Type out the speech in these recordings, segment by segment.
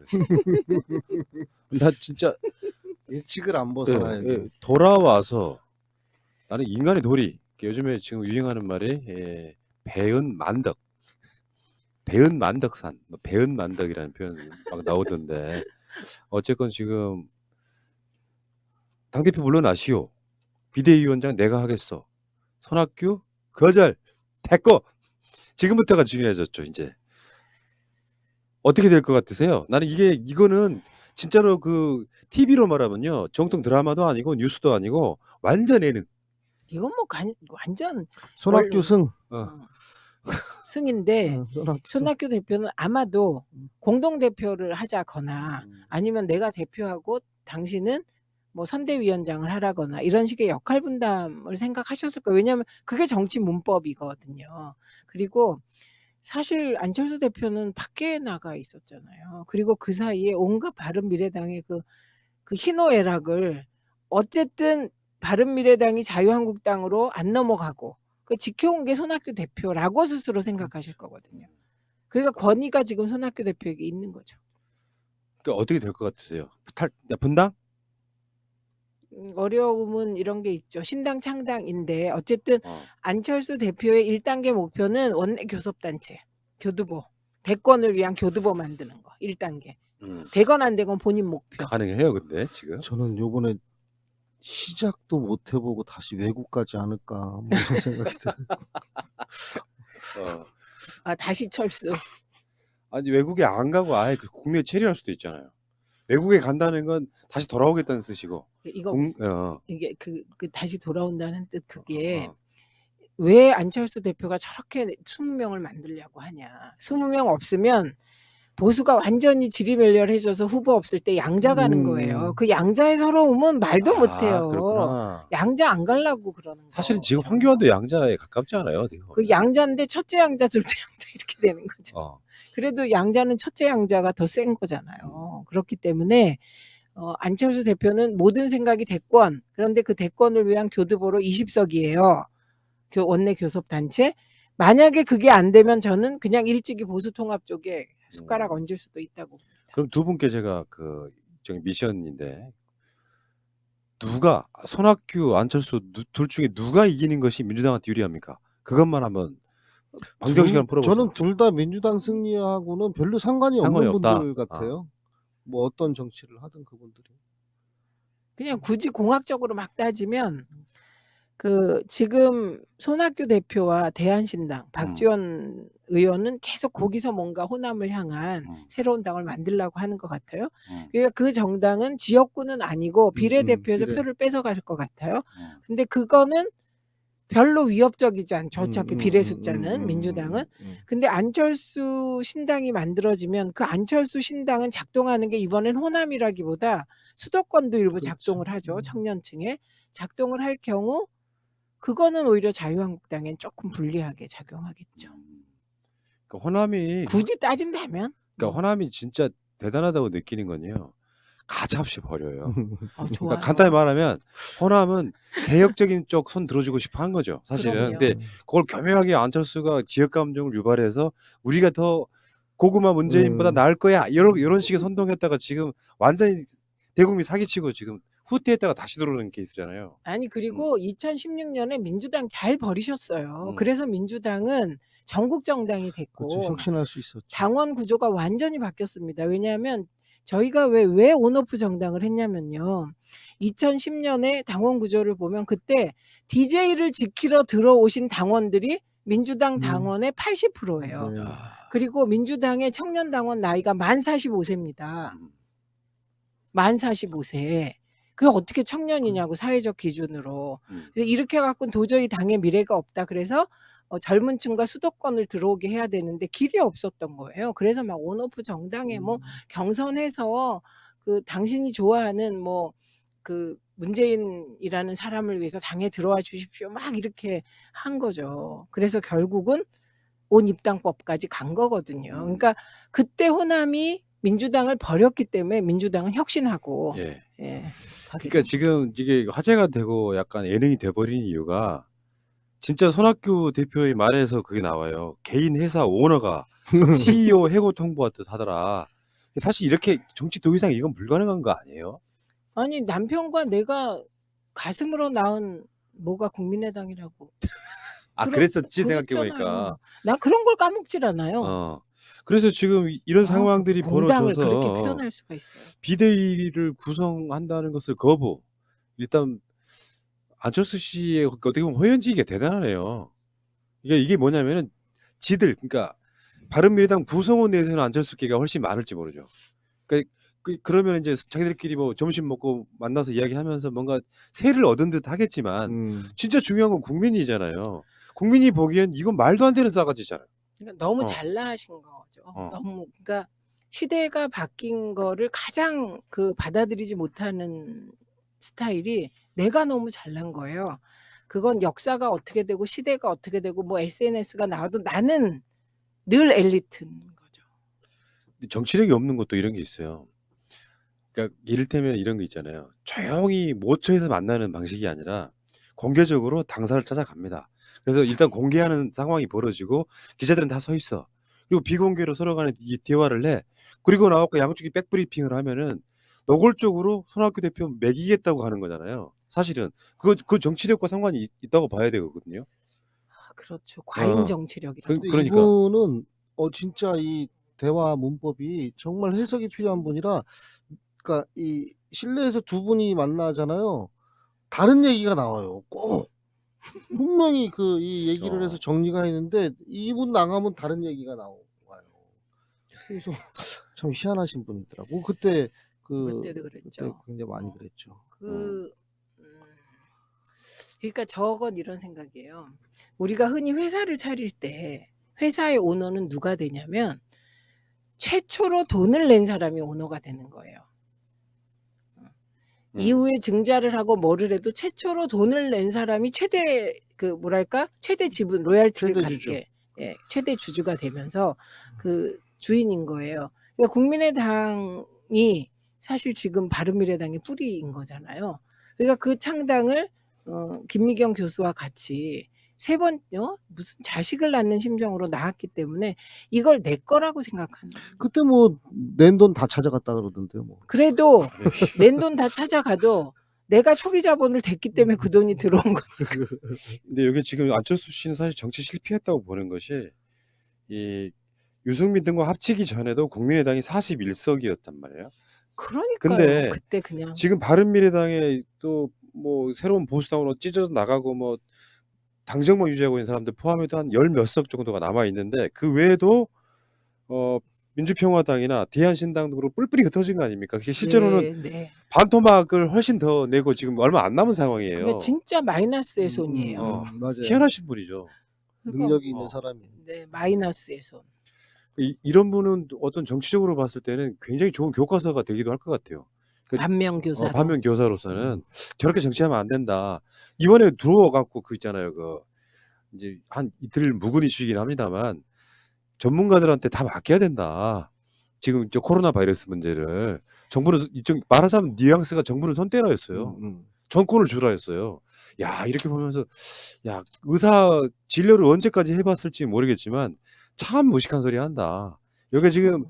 그랬어요. 나 진짜 예측을 안 예, 벗어나요. 예, 돌아와서 나는 인간의 도리. 요즘에 지금 유행하는 말이 배은만덕, 배은만덕산, 뭐 배은만덕이라는 표현 막 나오던데 어쨌건 지금 당대표 물러나시오. 비대위원장 내가 하겠어. 손학규 거절. 됐고 지금부터가 중요해졌죠. 이제 어떻게 될 것 같으세요? 나는 이거는 진짜로 그 TV로 말하면요 정통 드라마도 아니고 뉴스도 아니고 완전 예능. 이건 뭐 완전 손학규 승. 승인데 손학규 승. 손학규 대표는 아마도 공동대표를 하자거나 아니면 내가 대표하고 당신은 뭐 선대위원장을 하라거나 이런 식의 역할 분담을 생각하셨을 거예요. 왜냐하면 그게 정치 문법이거든요. 그리고 사실 안철수 대표는 밖에 나가 있었잖아요. 그리고 그 사이에 온갖 바른미래당의 그 희노애락을 어쨌든 바른미래당이 자유한국당으로 안 넘어가고 그 지켜온 게 손학규 대표라고 스스로 생각하실 거거든요. 그러니까 권위가 지금 손학규 대표에게 있는 거죠. 그러니까 어떻게 될 것 같으세요? 분당? 어려움은 이런 게 있죠. 신당 창당인데 어쨌든 안철수 대표의 1단계 목표는 원내 교섭단체, 교두보, 대권을 위한 교두보 만드는 거 1단계. 되건 안 되건 본인 목표. 가능해요, 근데 지금? 저는 요번에 시작도 못 해보고 다시 외국 가지 않을까 무슨 생각이 들어요. 다시 철수. 아니 외국에 안 가고 아예 국내에 체류할 수도 있잖아요. 외국에 간다는 건 다시 돌아오겠다는 뜻이고. 이게 그 다시 돌아온다는 뜻 그게 왜 안철수 대표가 저렇게 20명을 만들려고 하냐. 20명 없으면 보수가 완전히 지리멸렬해져서 후보 없을 때 양자 가는 거예요. 그 양자의 서러움은 말도 못해요. 그렇구나. 양자 안 가려고 그러는 거예요. 사실은 지금 황교안도 양자에 가깝지 않아요? 그 양자인데 첫째 양자, 둘째 양자 이렇게 되는 거죠. 그래도 양자는 첫째 양자가 더 센 거잖아요. 그렇기 때문에 안철수 대표는 모든 생각이 대권, 그런데 그 대권을 위한 교두보로 20석이에요. 원내 교섭단체. 만약에 그게 안 되면 저는 그냥 일찍이 보수통합 쪽에 숟가락 얹을 수도 있다고 봅니다. 그럼 두 분께 제가 저기 미션인데 누가 손학규, 안철수 둘 중에 누가 이기는 것이 민주당한테 유리합니까? 그것만 한번 방정식을 풀어보세요. 저는 둘 다 민주당 승리하고는 별로 상관이 없는 없다. 분들 같아요. 뭐 어떤 정치를 하든 그분들이. 그냥 굳이 공학적으로 막 따지면 지금 손학규 대표와 대한신당 박지원 의원은 계속 거기서 뭔가 호남을 향한 새로운 당을 만들려고 하는 것 같아요. 그러니까 그 정당은 지역구는 아니고 비례대표에서 표를 뺏어갈 것 같아요. 근데 그거는 별로 위협적이지 않죠. 어차피 비례 숫자는 민주당은. 근데 안철수 신당이 만들어지면 그 안철수 신당은 작동하는 게 이번엔 호남이라기보다 수도권도 일부 작동을 하죠. 청년층에. 작동을 할 경우 그거는 오히려 자유한국당엔 조금 불리하게 작용하겠죠. 그러니까 호남이 굳이 따진다면? 그러니까 호남이 진짜 대단하다고 느끼는 건요. 가차없이 버려요. 좋아요. 간단히 말하면 호남은 개혁적인 쪽 손 들어주고 싶어 한 거죠. 사실은. 그럼요. 근데 그걸 교묘하게 안철수가 지역 감정을 유발해서 우리가 더 고구마 문재인보다 나을 거야. 이런 식의 선동했다가 지금 완전히 대국민 사기치고 지금 후퇴했다가 다시 들어오는 케이스잖아요. 아니 그리고 2016년에 민주당 잘 버리셨어요. 그래서 민주당은 전국 정당이 됐고 그렇죠. 혁신할 수 있었죠. 당원 구조가 완전히 바뀌었습니다. 왜냐하면 저희가 왜 온오프 정당을 했냐면요. 2010년에 당원 구조를 보면 그때 DJ를 지키러 들어오신 당원들이 민주당 당원의 80%예요. 네. 그리고 민주당의 청년 당원 나이가 만 45세입니다. 만 45세. 그게 어떻게 청년이냐고 사회적 기준으로. 그래서 이렇게 갖고는 도저히 당의 미래가 없다. 그래서 젊은 층과 수도권을 들어오게 해야 되는데 길이 없었던 거예요. 그래서 막 온오프 정당에 뭐 경선해서 당신이 좋아하는 문재인이라는 사람을 위해서 당에 들어와 주십시오. 막 이렇게 한 거죠. 그래서 결국은 온 입당법까지 간 거거든요. 그러니까 그때 호남이 민주당을 버렸기 때문에 민주당은 혁신하고. 그러니까 지금 이게 화제가 되고 약간 예능이 돼버린 이유가 진짜 손학규 대표의 말에서 그게 나와요. 개인 회사 오너가 CEO 해고 통보하듯 하더라. 사실 이렇게 정치 도의상 이건 불가능한 거 아니에요? 아니 남편과 내가 가슴으로 낳은 뭐가 국민의당이라고. 아, 그러, 그랬었지 생각해 그랬잖아요. 보니까. 나 그런 걸 까먹질 않아요. 그래서 지금 이런 아, 상황들이 공당을 그렇게 벌어져서 표현할 수가 있어요. 비대위를 구성한다는 것을 거부. 일단 안철수 씨의 어떻게 보면 호연지기가 대단하네요. 이게 뭐냐면은 지들 그러니까 바른미래당 구성원 내에서는 안철수계가 훨씬 많을지 모르죠. 그러면 이제 자기들끼리 뭐 점심 먹고 만나서 이야기하면서 뭔가 세를 얻은 듯 하겠지만 진짜 중요한 건 국민이잖아요. 국민이 보기엔 이건 말도 안 되는 싸가지잖아요. 그러니까 너무 어. 잘나신 거죠. 어. 너무 그러니까 시대가 바뀐 거를 가장 받아들이지 못하는 스타일이 내가 너무 잘난 거예요. 그건 역사가 어떻게 되고 시대가 어떻게 되고 뭐 SNS가 나와도 나는 늘 엘리트인 거죠. 정치력이 없는 것도 이런 게 있어요. 그러니까 이를테면 이런 거 있잖아요. 조용히 모처에서 만나는 방식이 아니라 공개적으로 당사를 찾아갑니다. 그래서 일단 공개하는 상황이 벌어지고 기자들은 다 서 있어. 그리고 비공개로 서로 간에 이 대화를 해. 그리고 나와서 양쪽이 백브리핑을 하면은 노골적으로 손학규 대표 매기겠다고 하는 거잖아요. 사실은 그 정치력과 상관이 있다고 봐야 되거든요. 아, 그렇죠. 과잉 어. 정치력이라고. 근데 그러니까. 이분은 진짜 이 대화 문법이 정말 해석이 필요한 분이라, 그러니까 이 실내에서 두 분이 만나잖아요. 다른 얘기가 나와요. 꼭 분명히 이 얘기를 해서 정리가 있는데 이분 나가면 다른 얘기가 나와요. 그래서 참 희한하신 분이더라고. 그때 그때도 그랬죠. 그때 굉장히 많이 그랬죠. 그러니까 저건 이런 생각이에요. 우리가 흔히 회사를 차릴 때 회사의 오너는 누가 되냐면 최초로 돈을 낸 사람이 오너가 되는 거예요. 이후에 증자를 하고 뭐를 해도 최초로 돈을 낸 사람이 최대 최대 지분 로얄티를 최대 주주. 갖게 최대 주주가 되면서 주인인 거예요. 그러니까 국민의당이 사실 지금 바른미래당의 뿌리인 거잖아요. 그러니까 그 창당을 김미경 교수와 같이 무슨 자식을 낳는 심정으로 낳았기 때문에 이걸 내 거라고 생각하는 거예요. 그때 뭐 낸 돈 다 찾아갔다 그러던데요. 뭐. 그래도 낸 돈 다 찾아가도 내가 초기 자본을 댔기 때문에 그 돈이 들어온 거니까. 근데 여기 지금 안철수 씨는 사실 정치 실패했다고 보는 것이 이 유승민 등과 합치기 전에도 국민의당이 41석이었단 말이에요. 그러니까요. 근데 그때 그냥 지금 바른미래당에 또 뭐 새로운 보수당으로 찢어져 나가고 뭐 당정만 유지하고 있는 사람들 포함해도 한 열 몇 석 정도가 남아 있는데 그 외에도 민주평화당이나 대한신당 등으로 뿔뿔이 흩어진 거 아닙니까? 그게 실제로는 네. 반토막을 훨씬 더 내고 지금 얼마 안 남은 상황이에요. 그게 진짜 마이너스의 손이에요. 맞아요. 희한하신 분이죠. 능력이 있는 사람이. 네, 마이너스의 손. 이런 분은 어떤 정치적으로 봤을 때는 굉장히 좋은 교과서가 되기도 할 것 같아요. 반면 교사. 반면 교사로서는 저렇게 정치하면 안 된다. 이번에 들어와 갖고 있잖아요. 이제 한 이틀 묵은이 쉬긴 합니다만 전문가들한테 다 맡겨야 된다. 지금 저 코로나 바이러스 문제를 정부는 말하자면 뉘앙스가 정부는 손 떼라였어요. 정권을 주라 했어요. 야, 이렇게 보면서 의사 진료를 언제까지 해봤을지 모르겠지만 참 무식한 소리 한다. 여기 지금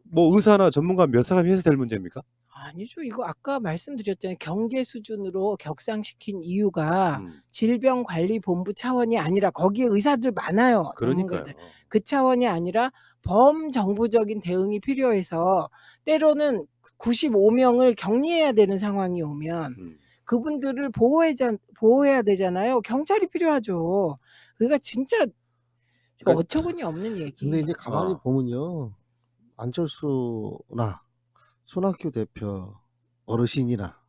뭐 의사나 전문가 몇 사람이 해서 될 문제입니까? 아니죠. 이거 아까 말씀드렸잖아요. 경계 수준으로 격상시킨 이유가 질병관리본부 차원이 아니라 거기에 의사들 많아요. 그러니까요. 전문가들. 그 차원이 아니라 범정부적인 대응이 필요해서 때로는 95명을 격리해야 되는 상황이 오면 그분들을 보호해야 되잖아요. 경찰이 필요하죠. 그러니까 진짜 어처구니 없는 얘기. 근데 이제 가만히 보면요. 안철수나 손학규 대표 어르신이나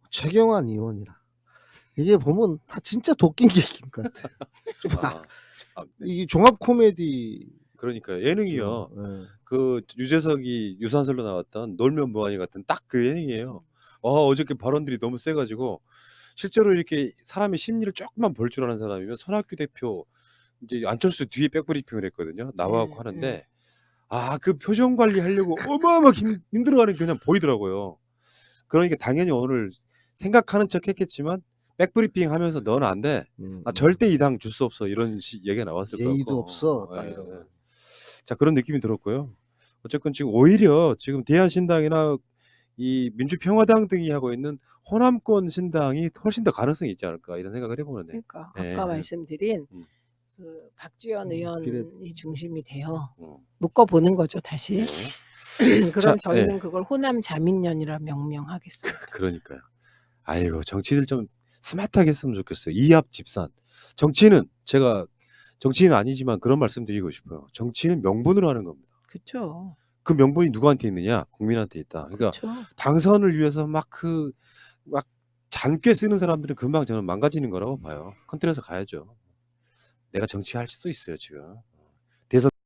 최경환 의원이나 이게 보면 다 진짜 도끼 얘기인 것 같아요. 이게 종합 코미디. 그러니까요. 예능이요. 네. 그 유재석이 유산슬로 나왔던 놀면 뭐하니 같은 딱 그 예능이에요. 어저께 발언들이 너무 세가지고 실제로 이렇게 사람의 심리를 조금만 볼 줄 아는 사람이면 손학규 대표 이제 안철수 뒤에 백브리핑을 했거든요. 나와갖고 하는데 그 표정 관리하려고 어마어마하게 힘들어하는 게 그냥 보이더라고요. 그러니까 당연히 오늘 생각하는 척 했겠지만 백브리핑 하면서 너는 안 돼. 절대 이 당 줄 수 없어. 이런 얘기가 나왔을 거고. 예의도 없어. 딱 예. 이런 거. 자, 그런 느낌이 들었고요. 어쨌건 지금 오히려 지금 대한신당이나 이 민주평화당 등이 하고 있는 호남권 신당이 훨씬 더 가능성이 있지 않을까 이런 생각을 해보는데. 그러니까 예. 아까 말씀드린 음. 그 박지원 비례. 의원이 중심이 돼요. 음. 묶어보는 거죠 다시. 네. 그럼 자, 저희는 예. 그걸 호남 자민련이라 명명하겠습니다. 그러니까요. 아이고 정치들 좀 스마트하게 했으면 좋겠어요. 이합 집산. 정치는 제가 정치인은 아니지만 그런 말씀 드리고 싶어요. 정치는 명분으로 하는 겁니다. 그렇죠. 그 명분이 누구한테 있느냐? 국민한테 있다. 그러니까 그렇죠. 당선을 위해서 막 잔꾀 쓰는 사람들은 금방 저는 망가지는 거라고 봐요. 컨트롤해서 가야죠. 내가 정치할 수도 있어요 지금. 대선